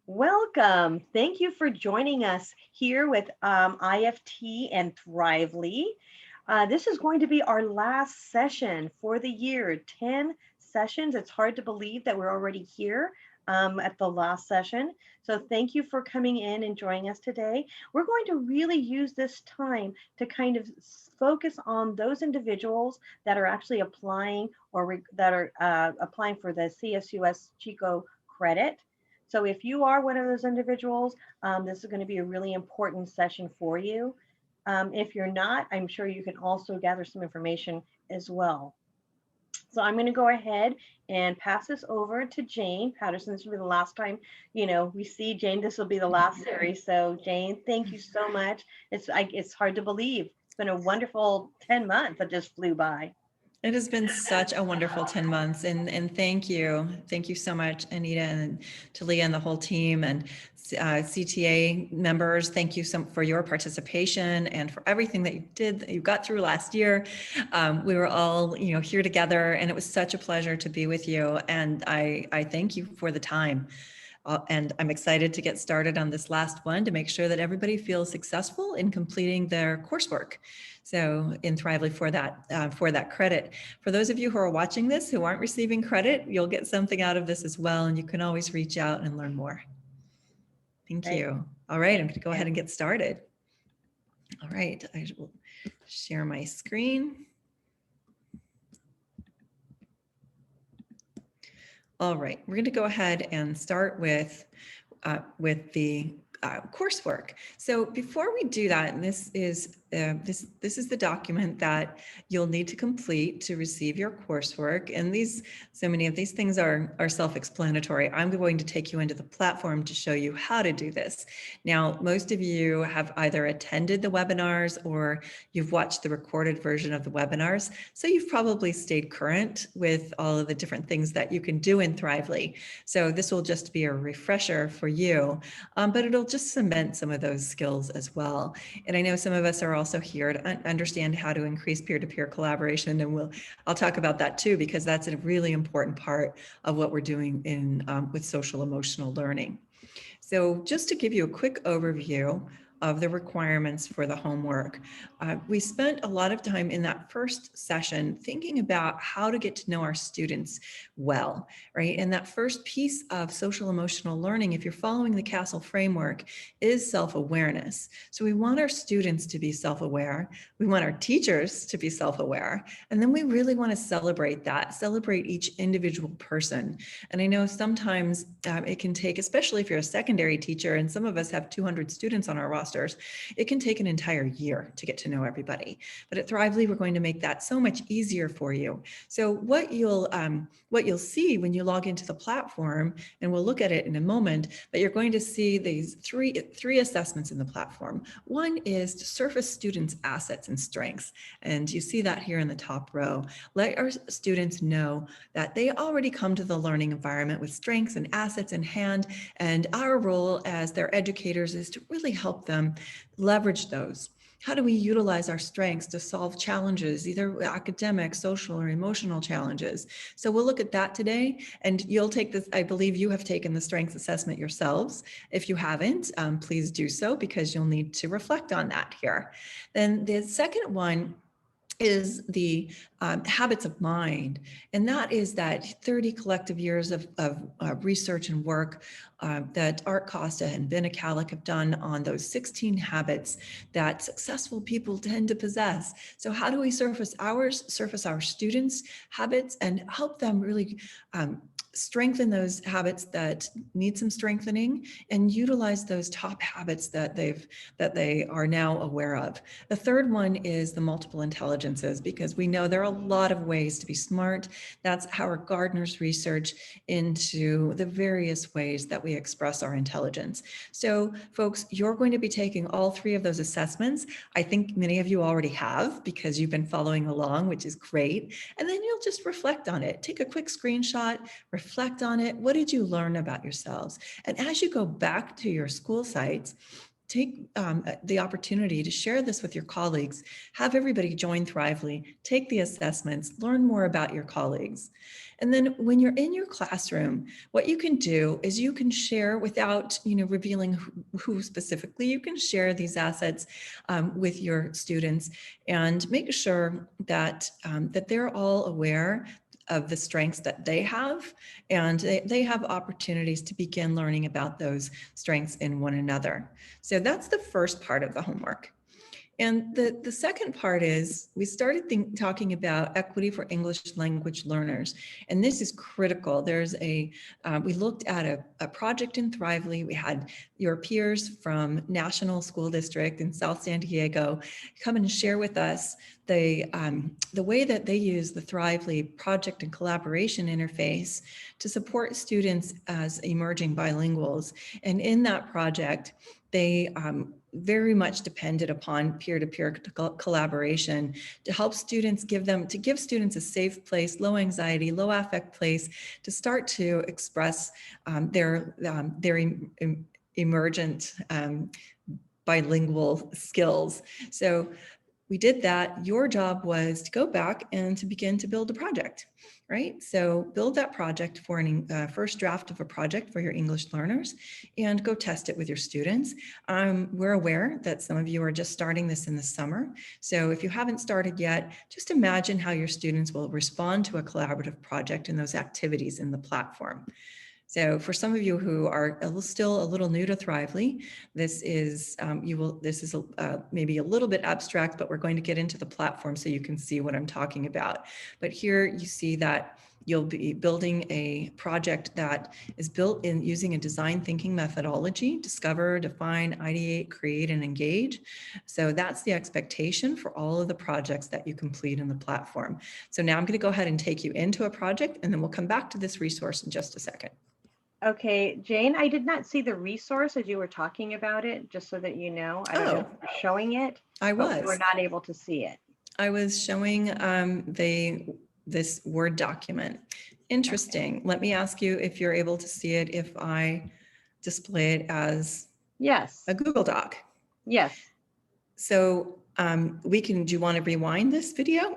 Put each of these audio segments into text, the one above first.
Welcome. Thank you for joining us here with IFT and Thrively. This is going to be our last session for the year, 10 sessions. It's hard to believe that we're already here at the last session. So thank you for coming in and joining us today. We're going to really use this time to kind of focus on those individuals that are actually applying or that are applying for the CSUS Chico credit. So if you are one of those individuals, this is going to be a really important session for you. If you're not, I'm sure you can also gather some information as well. So I'm going to go ahead and pass this over to Jane Patterson. This will be the last time, we see Jane. This will be the last series. So Jane, thank you so much. It's hard to believe. It's been a wonderful 10 months that just flew by. It has been such a wonderful 10 months and thank you. Thank you so much, Anita and Talia and the whole team and CTA members. Thank you for your participation and for everything that you did, that you got through last year. We were all, here together and it was such a pleasure to be with you. And I thank you for the time. And I'm excited to get started on this last one to make sure that everybody feels successful in completing their coursework. So in Thrively for that credit. For those of you who are watching this who aren't receiving credit, you'll get something out of this as well. And you can always reach out and learn more. Thank you. All right, I'm going to go ahead and get started. All right, I will share my screen. All right, we're going to go ahead and start with the coursework. So before we do that, and this is the document that you'll need to complete to receive your coursework. And so many of these things are self-explanatory. I'm going to take you into the platform to show you how to do this. Now, most of you have either attended the webinars or you've watched the recorded version of the webinars. So you've probably stayed current with all of the different things that you can do in Thrively. So this will just be a refresher for you, but it'll just cement some of those skills as well. And I know some of us are also here to understand how to increase peer-to-peer collaboration, and I'll talk about that too, because that's a really important part of what we're doing with social emotional learning. So just to give you a quick overview of the requirements for the homework. We spent a lot of time in that first session thinking about how to get to know our students well, right? And that first piece of social emotional learning, if you're following the CASTLE framework, is self-awareness. So we want our students to be self-aware. We want our teachers to be self-aware. And then we really want to celebrate each individual person. And I know sometimes it can take, especially if you're a secondary teacher, and some of us have 200 students on our roster, it can take an entire year to get to know everybody. But at Thrively, we're going to make that so much easier for you. So what you'll see when you log into the platform, and we'll look at it in a moment, but you're going to see these three assessments in the platform. One is to surface students' assets and strengths. And you see that here in the top row. Let our students know that they already come to the learning environment with strengths and assets in hand. And our role as their educators is to really help them leverage those. How do we utilize our strengths to solve challenges, either academic, social, or emotional challenges? So we'll look at that today, and you'll take this. I believe you have taken the strengths assessment yourselves. If you haven't, please do so, because you'll need to reflect on that here. Then the second one is the habits of mind. And that is that 30 collective years of research and work that Art Costa and Ben Akalik have done on those 16 habits that successful people tend to possess. So how do we surface our students' habits and help them really strengthen those habits that need some strengthening and utilize those top habits that they are now aware of. The third one is the multiple intelligences, because we know there are a lot of ways to be smart. That's Howard Gardner's research into the various ways that we express our intelligence. So folks, you're going to be taking all three of those assessments. I think many of you already have, because you've been following along, which is great. And then you'll just reflect on it. Take a quick screenshot, reflect on it. What did you learn about yourselves? And as you go back to your school sites, take the opportunity to share this with your colleagues, have everybody join Thrively, take the assessments, learn more about your colleagues. And then when you're in your classroom, what you can do is you can share without, revealing who specifically. You can share these assets with your students and make sure that that they're all aware of the strengths that they have, and they have opportunities to begin learning about those strengths in one another. So that's the first part of the homework. And the second part is we started talking about equity for English language learners. And this is critical. We looked at a project in Thrively. We had your peers from National School District in South San Diego come and share with us the way that they use the Thrively project and collaboration interface to support students as emerging bilinguals. And in that project, they very much depended upon peer-to-peer collaboration to help students, give students a safe place, low anxiety, low affect place to start to express their emergent bilingual skills. So we did that. Your job was to go back and to begin to build a project, right? So build that project for a first draft of a project for your English learners and go test it with your students. We're aware that some of you are just starting this in the summer. So if you haven't started yet, just imagine how your students will respond to a collaborative project and those activities in the platform. So for some of you who are still a little new to Thrively, this is maybe a little bit abstract, but we're going to get into the platform so you can see what I'm talking about. But here you see that you'll be building a project that is built in using a design thinking methodology: discover, define, ideate, create, and engage. So that's the expectation for all of the projects that you complete in the platform. So now I'm going to go ahead and take you into a project, and then we'll come back to this resource in just a second. Okay, Jane, I did not see the resource as you were talking about it, just so that you know. I don't know if you're showing it, but we were not able to see it. I was showing this Word document. Interesting. Okay. Let me ask you if you're able to see it if I display it as a Google Doc. Yes. So do you want to rewind this video?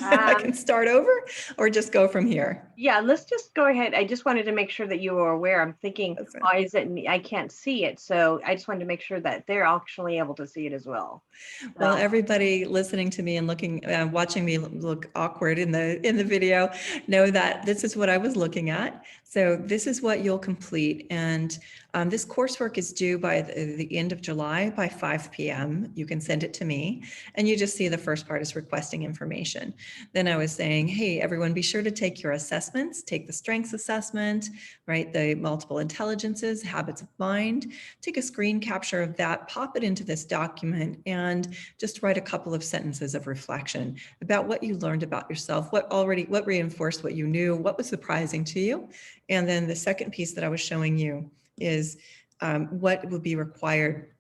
I can start over or just go from here? Yeah, let's just go ahead. I just wanted to make sure that you were aware. I'm thinking, why is it I can't see it? So I just wanted to make sure that they're actually able to see it as well. So. Well, everybody listening to me and watching me look awkward in the video know that this is what I was looking at. So this is what you'll complete. And this coursework is due by the end of July by 5 p.m. You can send it to me. And you just see the first part is requesting information. Then I was saying, hey, everyone, be sure to take your assessments, take the strengths assessment, right? The multiple intelligences, habits of mind, take a screen capture of that, pop it into this document, and just write a couple of sentences of reflection about what you learned about yourself, what reinforced what you knew, what was surprising to you. And then the second piece that I was showing you is what will be required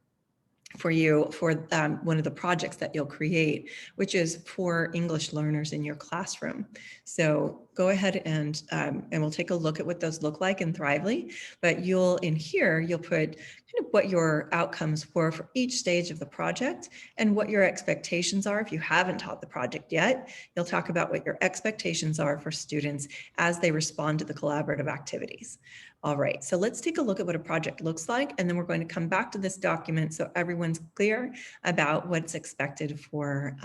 for you for one of the projects that you'll create, which is for English learners in your classroom. So go ahead and we'll take a look at what those look like in Thrively, but you'll put kind of what your outcomes were for each stage of the project and what your expectations are. If you haven't taught the project yet, you'll talk about what your expectations are for students as they respond to the collaborative activities. All right, so let's take a look at what a project looks like, and then we're going to come back to this document so everyone's clear about what's expected for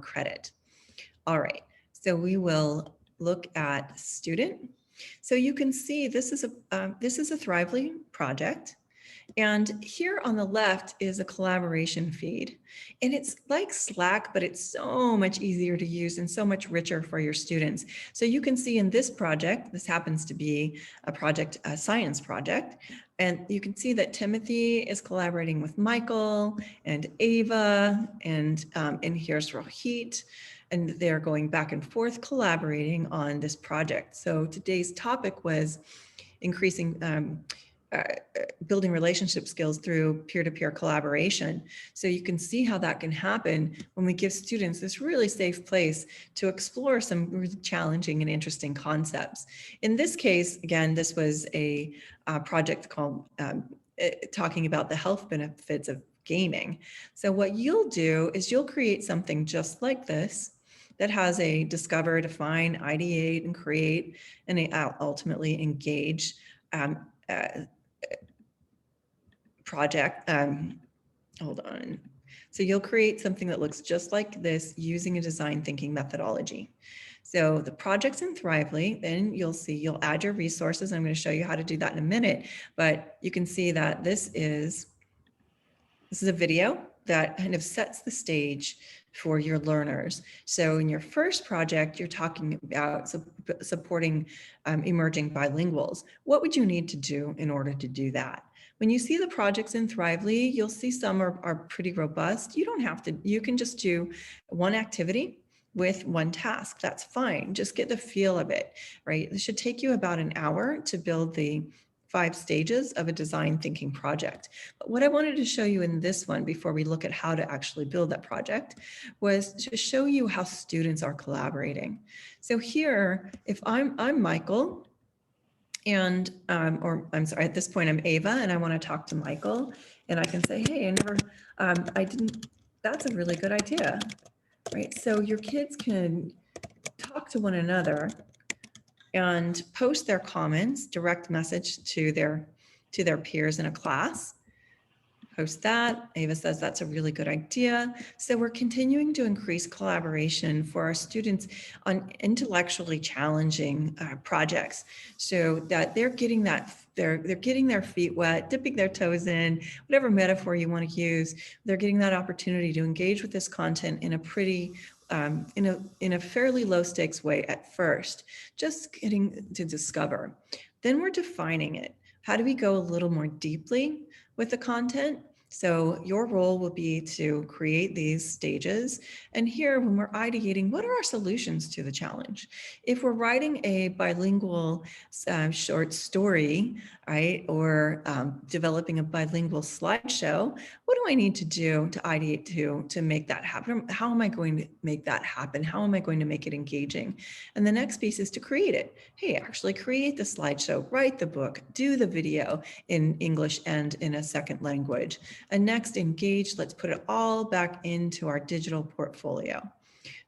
credit. All right, so we will look at student. So you can see this is a Thrively project. And here on the left is a collaboration feed. And it's like Slack, but it's so much easier to use and so much richer for your students. So you can see in this project, this happens to be a science project. And you can see that Timothy is collaborating with Michael and Ava, and here's Rohit. And they're going back and forth collaborating on this project. So today's topic was increasing building relationship skills through peer-to-peer collaboration. So you can see how that can happen when we give students this really safe place to explore some really challenging and interesting concepts. In this case, again, this was a project called talking about the health benefits of gaming. So what you'll do is you'll create something just like this that has a discover, define, ideate, and create, and ultimately engage uh, project. Hold on. So you'll create something that looks just like this using a design thinking methodology. So the project's in Thrively, then you'll see, you'll add your resources. I'm going to show you how to do that in a minute, but you can see that this is a video that kind of sets the stage for your learners. So in your first project, you're talking about supporting emerging bilinguals. What would you need to do in order to do that? When you see the projects in Thrively, you'll see some are pretty robust. You don't have to, you can just do one activity with one task. That's fine. Just get the feel of it, right? It should take you about an hour to build the 5 stages of a design thinking project. But what I wanted to show you in this one before we look at how to actually build that project was to show you how students are collaborating. So here, if I'm Michael, and or I'm sorry, at this point I'm Ava, and I want to talk to Michael, and I can say, hey, I didn't, that's a really good idea, right? So your kids can talk to one another and post their comments, direct message to their peers in a class. Post that. Ava says that's a really good idea. So we're continuing to increase collaboration for our students on intellectually challenging projects, so that they're getting that they're getting their feet wet, dipping their toes in, whatever metaphor you want to use. They're getting that opportunity to engage with this content in a pretty in a fairly low stakes way at first, just getting to discover. Then we're defining it. How do we go a little more deeply with the content? So your role will be to create these stages. And here, when we're ideating, what are our solutions to the challenge? If we're writing a bilingual short story, right, or developing a bilingual slideshow, what do I need to do to ideate to make that happen? How am I going to make that happen? How am I going to make it engaging? And the next piece is to create it. Hey, actually create the slideshow, write the book, do the video in English and in a second language. And next, engage. Let's put it all back into our digital portfolio.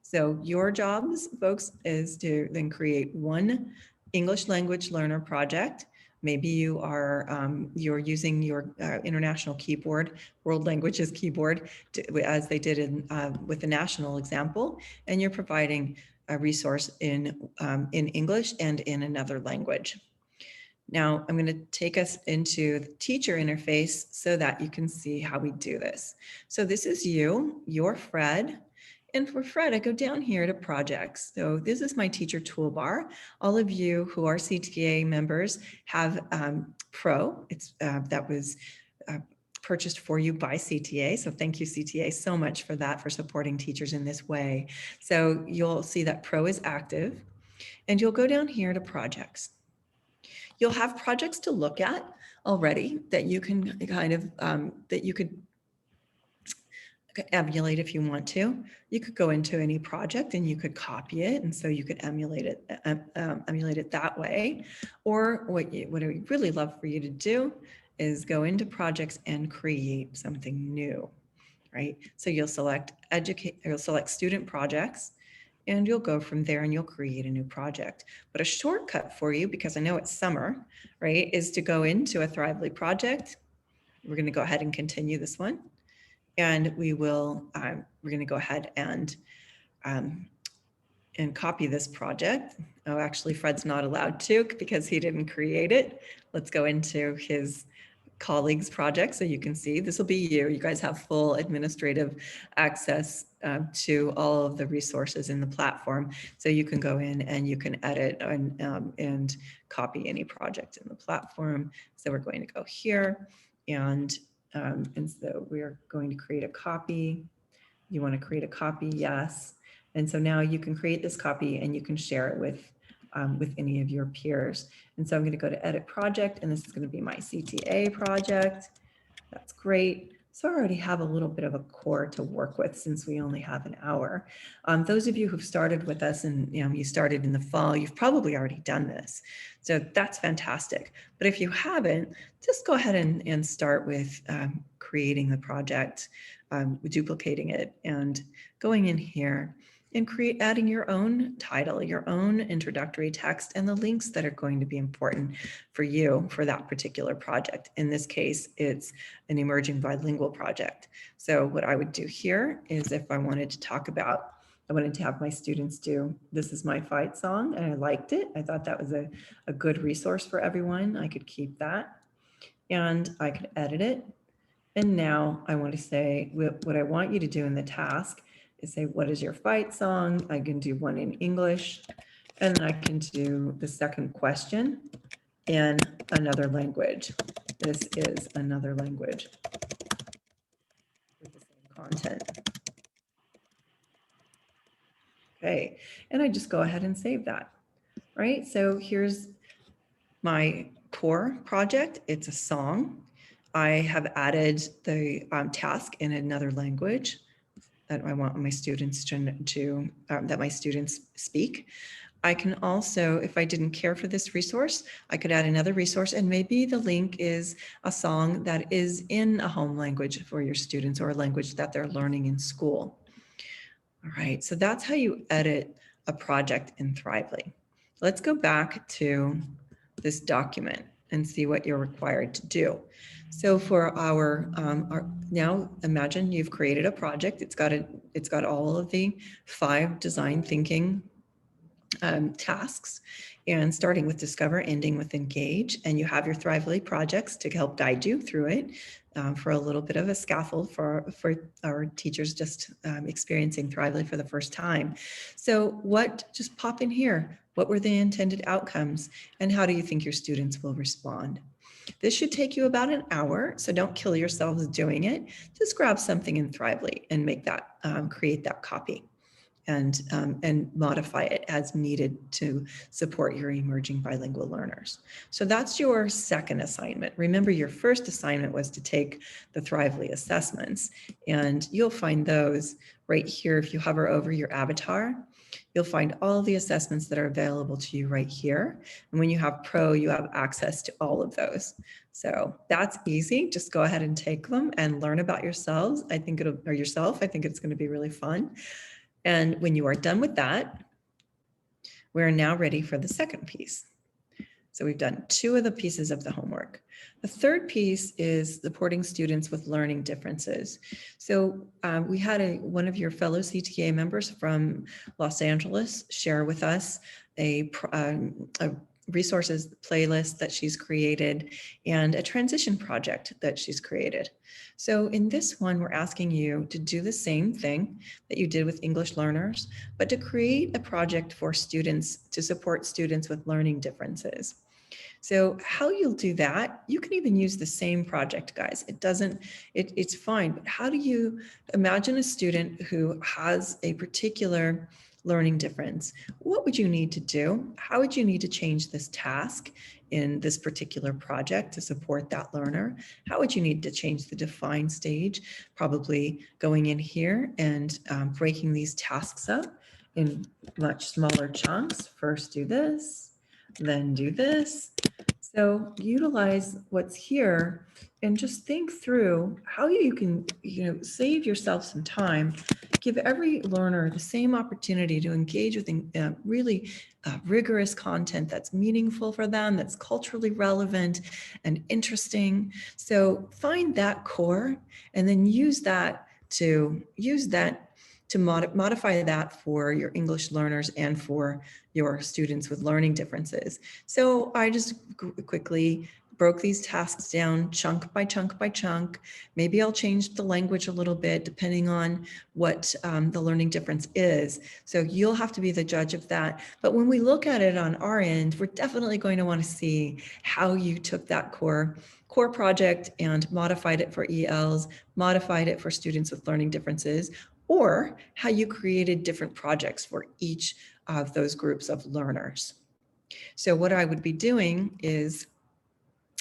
So your jobs, folks, is to then create one English language learner project. Maybe you are you're using your international keyboard, world languages keyboard, as they did with the national example, and you're providing a resource in English and in another language. Now I'm going to take us into the teacher interface so that you can see how we do this. So this is you're Fred. And for Fred, I go down here to projects. So this is my teacher toolbar. All of you who are CTA members have Pro. It's that was purchased for you by CTA. So thank you, CTA, so much for that, for supporting teachers in this way. So you'll see that Pro is active, and you'll go down here to projects. You'll have projects to look at already that you can kind of, that you could emulate if you want to. You could go into any project and you could copy it, and so you could emulate it that way. Or what I would really love for you to do is go into projects and create something new, right? So you'll select student projects, and you'll go from there and you'll create a new project. But a shortcut for you, because I know it's summer, right, is to go into a Thrively project. We're going to go ahead and continue this one. And we will, we're going to go ahead and copy this project. Oh, actually, Fred's not allowed to because he didn't create it. Let's go into his colleagues project so you can see. This will be you. You guys have full administrative access to all of the resources in the platform. So you can go in and you can edit and copy any project in the platform. So we're going to go here and so we're going to create a copy. You want to create a copy? Yes. And so now you can create this copy and you can share it with any of your peers. And so I'm going to go to edit project, and this is going to be my CTA project. That's great. So I already have a little bit of a core to work with since we only have an hour. Those of you who've started with us and you started in the fall, you've probably already done this. So that's fantastic. But if you haven't, just go ahead and start with creating the project, duplicating it and going in here and adding your own title, your own introductory text, and the links that are going to be important for you for that particular project. In this case, it's an emerging bilingual project. So what I would do here is if I wanted to talk about, I wanted to have my students do, this is my fight song, and I liked it. I thought that was a good resource for everyone. I could keep that and I could edit it. And now I want to say what I want you to do in the task is say, what is your fight song? I can do one in English, and then I can do the second question in another language. This is another language with the same content. Okay, and I just go ahead and save that, right? So here's my core project. It's a song. I have added the task in another language that I want my students to that my students speak. I can also, if I didn't care for this resource, I could add another resource, and maybe the link is a song that is in a home language for your students or a language that they're learning in school. All right, so that's how you edit a project in Thrively. Let's go back to this document and see what you're required to do. So for our now imagine you've created a project. It's got all of the 5 design thinking tasks, and starting with discover, ending with engage, and you have your Thrively projects to help guide you through it for a little bit of a scaffold for our teachers just experiencing Thrively for the first time. So just pop in here. What were the intended outcomes, and how do you think your students will respond? This should take you about an hour, so don't kill yourselves doing it. Just grab something in Thrively and make that, create that copy and modify it as needed to support your emerging bilingual learners. So that's your second assignment. Remember, your first assignment was to take the Thrively assessments, and you'll find those right here. If you hover over your avatar, you'll find all the assessments that are available to you right here. And when you have Pro, you have access to all of those. So that's easy. Just go ahead and take them and learn about yourselves. I think it's going to be really fun. And when you are done with that, we're now ready for the second piece. So we've done 2 of the pieces of the homework. The third piece is supporting students with learning differences. So we had one of your fellow CTA members from Los Angeles share with us a resources playlist that she's created and a transition project that she's created. So in this one, we're asking you to do the same thing that you did with English learners, but to create a project for students to support students with learning differences. So how you'll do that, you can even use the same project, guys. It's fine, but how do you imagine a student who has a particular learning difference? What would you need to do? How would you need to change this task in this particular project to support that learner? How would you need to change the define stage? Probably going in here and breaking these tasks up in much smaller chunks. First do this, then do this. So utilize what's here and just think through how you can, save yourself some time, give every learner the same opportunity to engage with really rigorous content that's meaningful for them, that's culturally relevant and interesting. So find that core and then use that to modify that for your English learners and for your students with learning differences. So I just quickly broke these tasks down chunk by chunk by chunk. Maybe I'll change the language a little bit depending on what the learning difference is. So you'll have to be the judge of that. But when we look at it on our end, we're definitely going to want to see how you took that core project and modified it for ELs, modified it for students with learning differences, or how you created different projects for each of those groups of learners. So what I would be doing is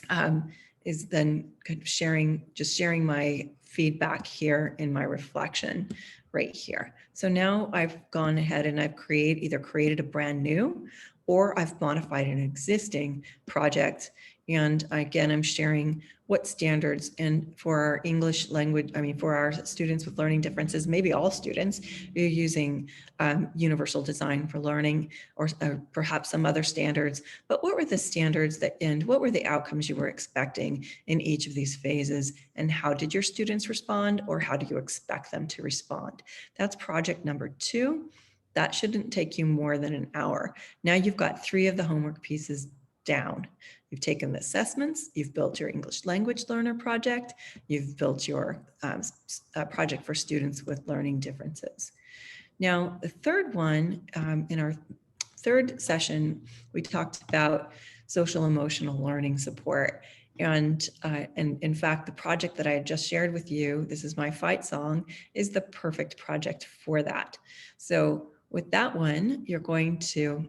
then kind of sharing my feedback here in my reflection right here. So now I've gone ahead and I've either created a brand new, or I've modified an existing project. And again, I'm sharing what standards, and for our English language, for our students with learning differences, maybe all students, you're using universal design for learning, or perhaps some other standards. But what were the standards and what were the outcomes you were expecting in each of these phases? And how did your students respond, or how do you expect them to respond? That's project number 2. That shouldn't take you more than an hour. Now you've got 3 of the homework pieces down. You've taken the assessments, you've built your English language learner project, you've built your project for students with learning differences. Now, the third one, in our third session, we talked about social emotional learning support. And in fact, the project that I had just shared with you, This Is My Fight Song, is the perfect project for that. So with that one, you're going to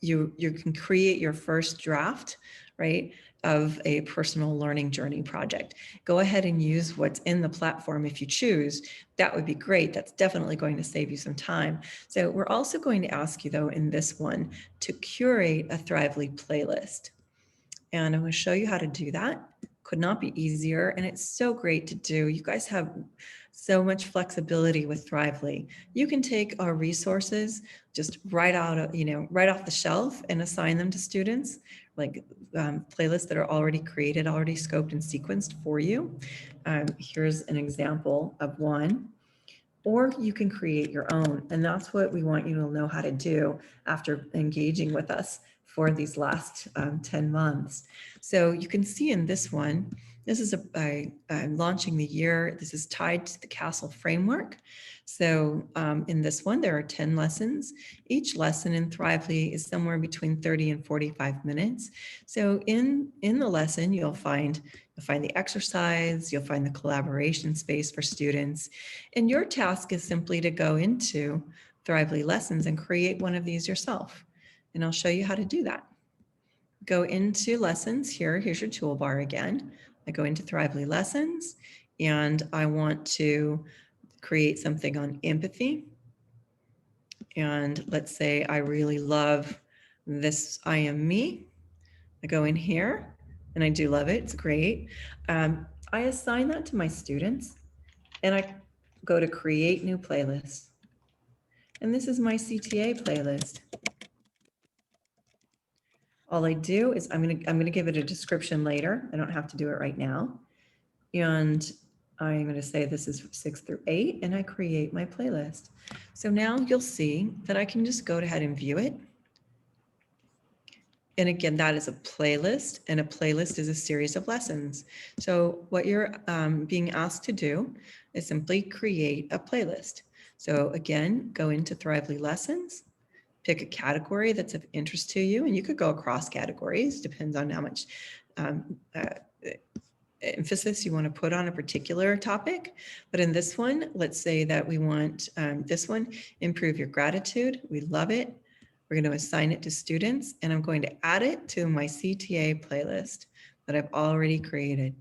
you can create your first draft, right, of a personal learning journey project. Go ahead and use what's in the platform if you choose. That would be great. That's definitely going to save you some time. So we're also going to ask you, though, in this one, to curate a Thrively playlist. And I'm going to show you how to do that. Could not be easier. And it's so great to do. You guys have so much flexibility with Thrively. You can take our resources just right off the shelf and assign them to students, like playlists that are already created, already scoped and sequenced for you. Here's an example of one. Or you can create your own. And that's what we want you to know how to do after engaging with us for these last 10 months. So you can see in this one, this is I'm launching the year. This is tied to the CASTLE framework. So in this one, there are 10 lessons. Each lesson in Thrively is somewhere between 30 and 45 minutes. So in the lesson, you'll find the exercise, you'll find the collaboration space for students. And your task is simply to go into Thrively lessons and create one of these yourself. And I'll show you how to do that. Go into lessons here. Here's your toolbar again. I go into Thrively lessons and I want to create something on empathy. And let's say I really love this I Am Me. I go in here and I do love it. It's great. I assign that to my students and I go to create new playlist. And this is my CTA playlist. All I do is I'm gonna give it a description later. I don't have to do it right now. And I'm gonna say this is 6 through 8 and I create my playlist. So now you'll see that I can just go ahead and view it. And again, that is a playlist, and a playlist is a series of lessons. So what you're being asked to do is simply create a playlist. So again, go into Thrively lessons, pick a category that's of interest to you, and you could go across categories, depends on how much emphasis you want to put on a particular topic. But in this one, let's say that we want this one, improve your gratitude. We love it. We're going to assign it to students, and I'm going to add it to my CTA playlist that I've already created.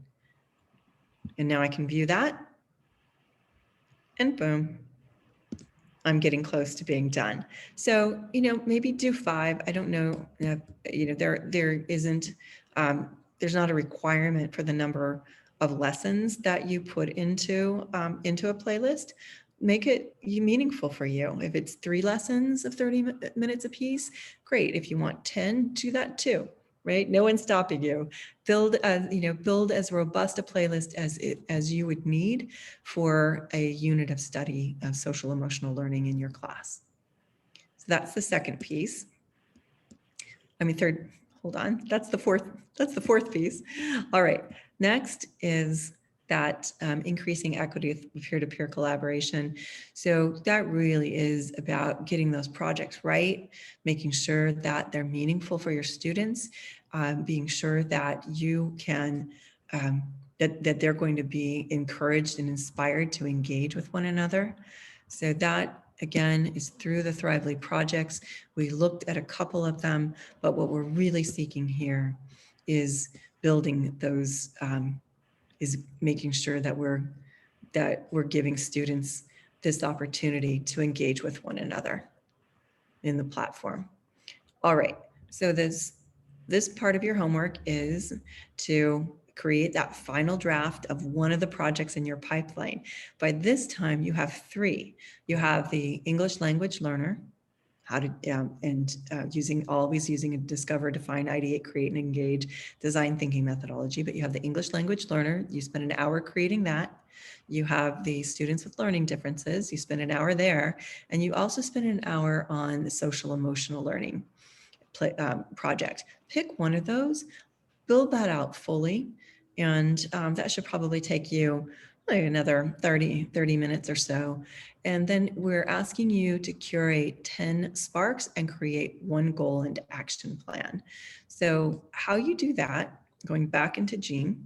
And now I can view that, and boom, I'm getting close to being done. So, maybe do 5. I don't know, there isn't, there's not a requirement for the number of lessons that you put into a playlist. Make it meaningful for you. If it's 3 lessons of 30 minutes apiece, great. If you want 10, do that too, right? No one's stopping you. Build as robust a playlist as you would need for a unit of study of social emotional learning in your class. So that's the second piece. Third, hold on. That's the fourth piece. All right. Next is that increasing equity with peer-to-peer collaboration. So that really is about getting those projects right, making sure that they're meaningful for your students, being sure that you can, that they're going to be encouraged and inspired to engage with one another. So that, again, is through the Thrively projects. We looked at a couple of them, but what we're really seeking here is building those is making sure that we're giving students this opportunity to engage with one another in the platform. All right, so this part of your homework is to create that final draft of one of the projects in your pipeline. By this time, you have three. You have the English language learner, how to always using a discover, define, ideate, create, and engage design thinking methodology. But you have the English language learner. You spend an hour creating that. You have the students with learning differences. You spend an hour there, and you also spend an hour on the social emotional learning project. Pick one of those, build that out fully, and that should probably take you like another 30 minutes or so. And then we're asking you to curate 10 sparks and create one goal and action plan. So how you do that, going back into Gene,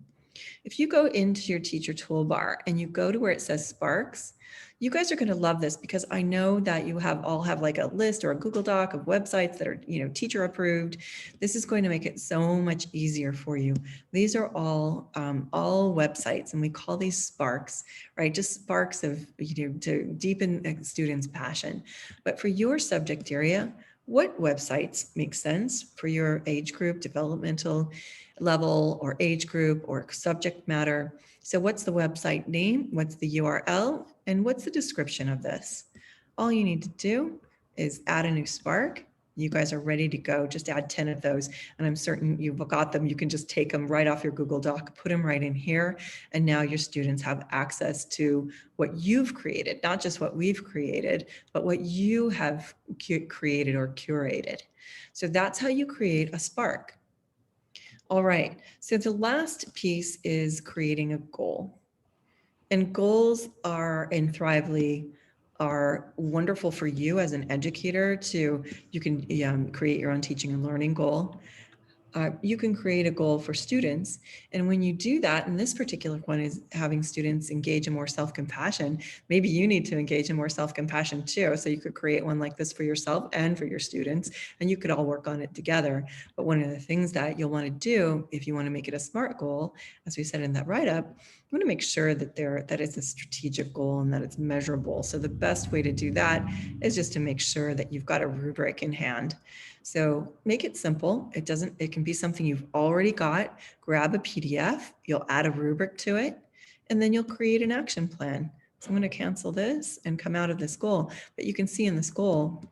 if you go into your teacher toolbar and you go to where it says Sparks, you guys are going to love this because I know that you all have like a list or a Google Doc of websites that are, teacher approved. This is going to make it so much easier for you. These are all websites, and we call these Sparks, right? Just sparks of, to deepen a student's passion. But for your subject area, what websites make sense for your age group, developmental level or age group or subject matter? So what's the website name? What's the URL? And what's the description of this? All you need to do is add a new Spark. You guys are ready to go. Just add 10 of those. And I'm certain you've got them. You can just take them right off your Google Doc, put them right in here. And now your students have access to what you've created, not just what we've created, but what you have created or curated. So that's how you create a Spark. All right, so the last piece is creating a goal. And goals in Thrively are wonderful for you as an educator you can create your own teaching and learning goal. You can create a goal for students. And when you do that, and this particular one is having students engage in more self-compassion, maybe you need to engage in more self-compassion too. So you could create one like this for yourself and for your students, and you could all work on it together. But one of the things that you'll want to do if you want to make it a SMART goal, as we said in that write-up, you want to make sure that it's a strategic goal and that it's measurable. So the best way to do that is just to make sure that you've got a rubric in hand. So make it simple. It can be something you've already got. Grab a PDF, you'll add a rubric to it, and then you'll create an action plan. So I'm going to cancel this and come out of this goal. But you can see in this goal,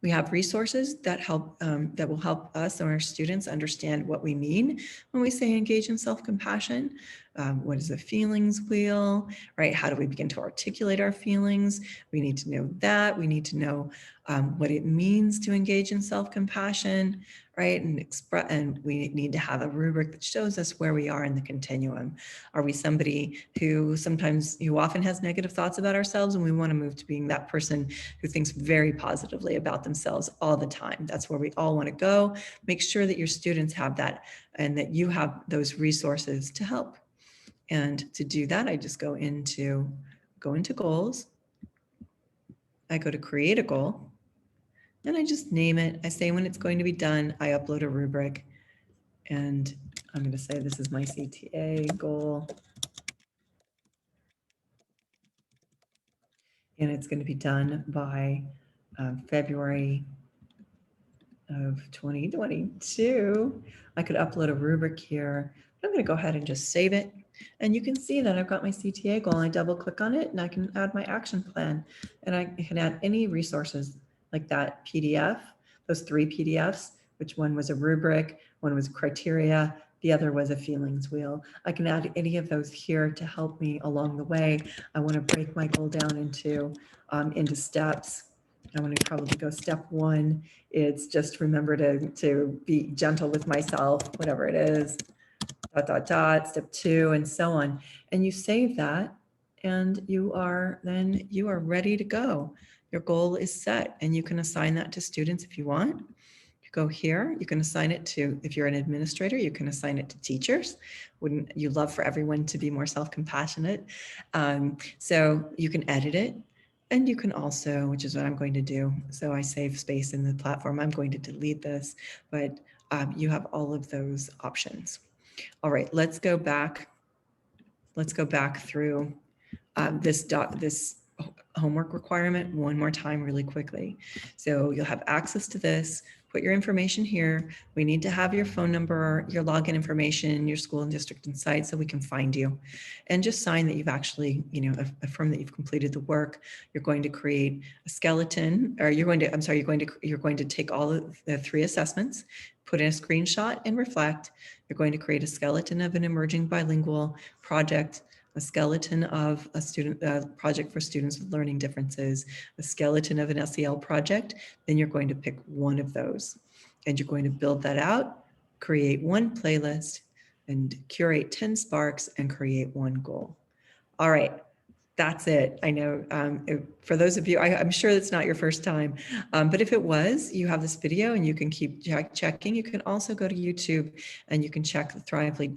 we have resources that will help us and our students understand what we mean when we say engage in self-compassion. What is the feelings wheel, right? How do we begin to articulate our feelings? We need to know that. We need to know what it means to engage in self-compassion, right? And we need to have a rubric that shows us where we are in the continuum. Are we somebody who often has negative thoughts about ourselves, and we want to move to being that person who thinks very positively about themselves all the time? That's where we all want to go. Make sure that your students have that and that you have those resources to help. And to do that, I just go into goals. I go to create a goal. And I just name it. I say when it's going to be done. I upload a rubric. And I'm going to say this is my CTA goal. And it's going to be done by February of 2022. I could upload a rubric here. I'm going to go ahead and just save it. And you can see that I've got my CTA goal. I double click on it and I can add my action plan. And I can add any resources like that PDF, those 3 PDFs, which one was a rubric, one was criteria, the other was a feelings wheel. I can add any of those here to help me along the way. I want to break my goal down into steps. I want to probably go step 1. It's just remember to be gentle with myself, whatever it is, ... step 2, and so on. And you save that, and you are ready to go. Your goal is set, and you can assign that to students if you want. You go here, you can assign it to, if you're an administrator, you can assign it to teachers. Wouldn't you love for everyone to be more self-compassionate? So you can edit it. And you can also, which is what I'm going to do, so I save space in the platform. I'm going to delete this, but you have all of those options. All right, let's go back let's go back through this homework requirement one more time really quickly. So you'll have access to this. Put your information here. We need to have your phone number, your login information, your school and district and site so we can find you. And just sign that you've actually, affirm that you've completed the work. You're going to create a skeleton, or you're going to take all of the 3 assessments, put in a screenshot and reflect. You're going to create a skeleton of an emerging bilingual project, a skeleton of a student project for students with learning differences, a skeleton of an SEL project. Then you're going to pick one of those and you're going to build that out, create one playlist and curate 10 sparks and create one goal. All right. That's it. I know for those of you, I'm sure it's not your first time, but if it was, you have this video and you can keep checking. You can also go to YouTube and you can check the Thrively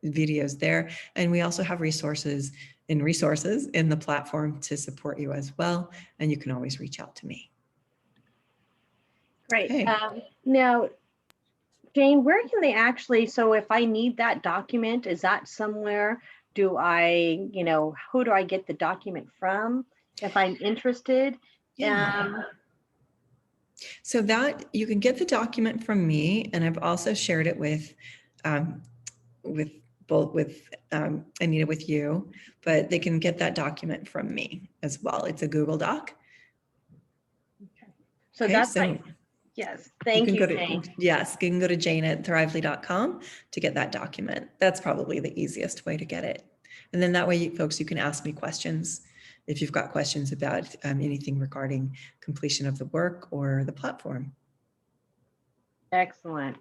videos there. And we also have resources in the platform to support you as well. And you can always reach out to me. Great. Okay. Now, Jane, where can they actually, so if I need that document, is that somewhere? Do I, who do I get the document from if I'm interested? Yeah. So that you can get the document from me, and I've also shared it with Anita, with you, but they can get that document from me as well. It's a Google Doc. Okay. So that's so yes. Thank you, Jane. Yes, you can go to jane@thrively.com to get that document. That's probably the easiest way to get it. And then that way, folks, you can ask me questions if you've got questions about anything regarding completion of the work or the platform. Excellent.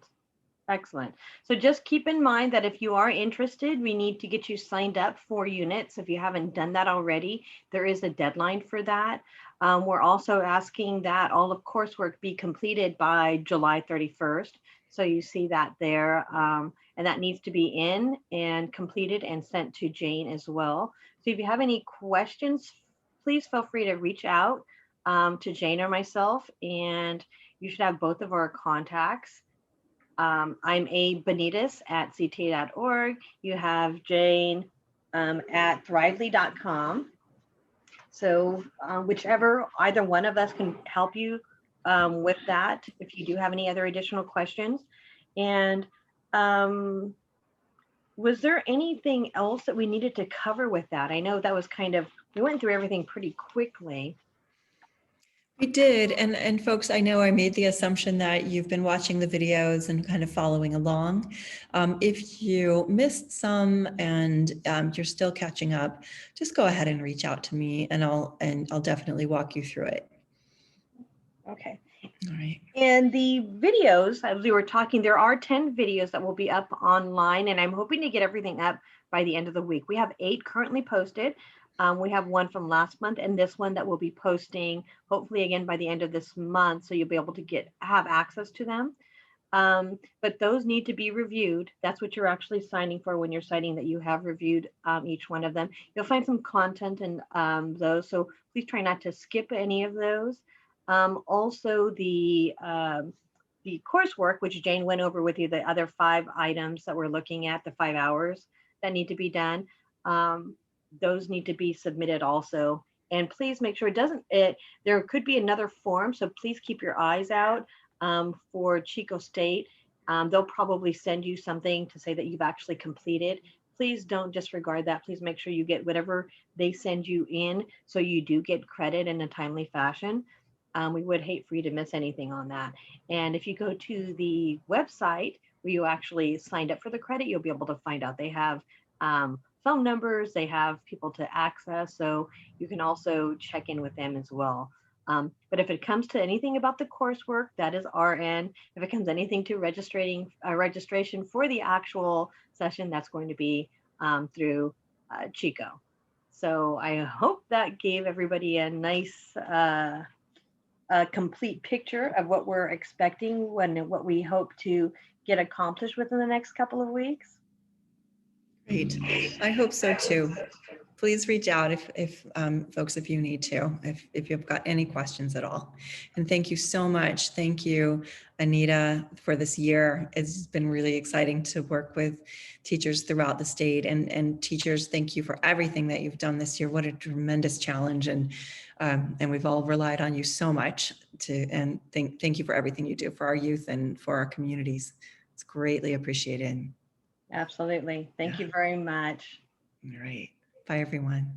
Excellent. So just keep in mind that if you are interested, we need to get you signed up for units. If you haven't done that already, there is a deadline for that. We're also asking that all of coursework be completed by July 31st. So you see that there, and that needs to be in and completed and sent to Jane as well. So if you have any questions, please feel free to reach out to Jane or myself, and you should have both of our contacts. I'm A. Benitez at CTA.org. You have Jane at Thrively.com. So either one of us can help you with that if you do have any other additional questions. And was there anything else that we needed to cover with that? I know that was we went through everything pretty quickly. We did. And folks, I know I made the assumption that you've been watching the videos and kind of following along. If you missed some and you're still catching up, just go ahead and reach out to me and I'll definitely walk you through it. Okay. All right. And the videos, as we were talking, there are 10 videos that will be up online, and I'm hoping to get everything up by the end of the week. We have 8 currently posted. We have one from last month and this one that we'll be posting hopefully again by the end of this month, so you'll be able to have access to them. But those need to be reviewed. That's what you're actually signing for when you're signing that you have reviewed each one of them. You'll find some content in those, so please try not to skip any of those. Also, the coursework, which Jane went over with you, the other 5 items that we're looking at, the 5 hours that need to be done. Those need to be submitted also. And please make sure there could be another form, so please keep your eyes out for Chico State. They'll probably send you something to say that you've actually completed. Please don't disregard that. Please make sure you get whatever they send you in so you do get credit in a timely fashion. We would hate for you to miss anything on that. And if you go to the website where you actually signed up for the credit, you'll be able to find out they have phone numbers, they have people to access, so you can also check in with them as well. But if it comes to anything about the coursework, that is RN. If it comes anything to registration for the actual session, that's going to be through Chico. So I hope that gave everybody a nice complete picture of what we're expecting and what we hope to get accomplished within the next couple of weeks. Great. I hope so too. please reach out if folks, if you need to, if you've got any questions at all. And thank you so much. Thank you, Anita, for this year. It's been really exciting to work with teachers throughout the state, and teachers, thank you for everything that you've done this year. What a tremendous challenge. And we've all relied on you so much and thank you for everything you do for our youth and for our communities. It's greatly appreciated. Absolutely. Thank you very much. All right. Bye, everyone.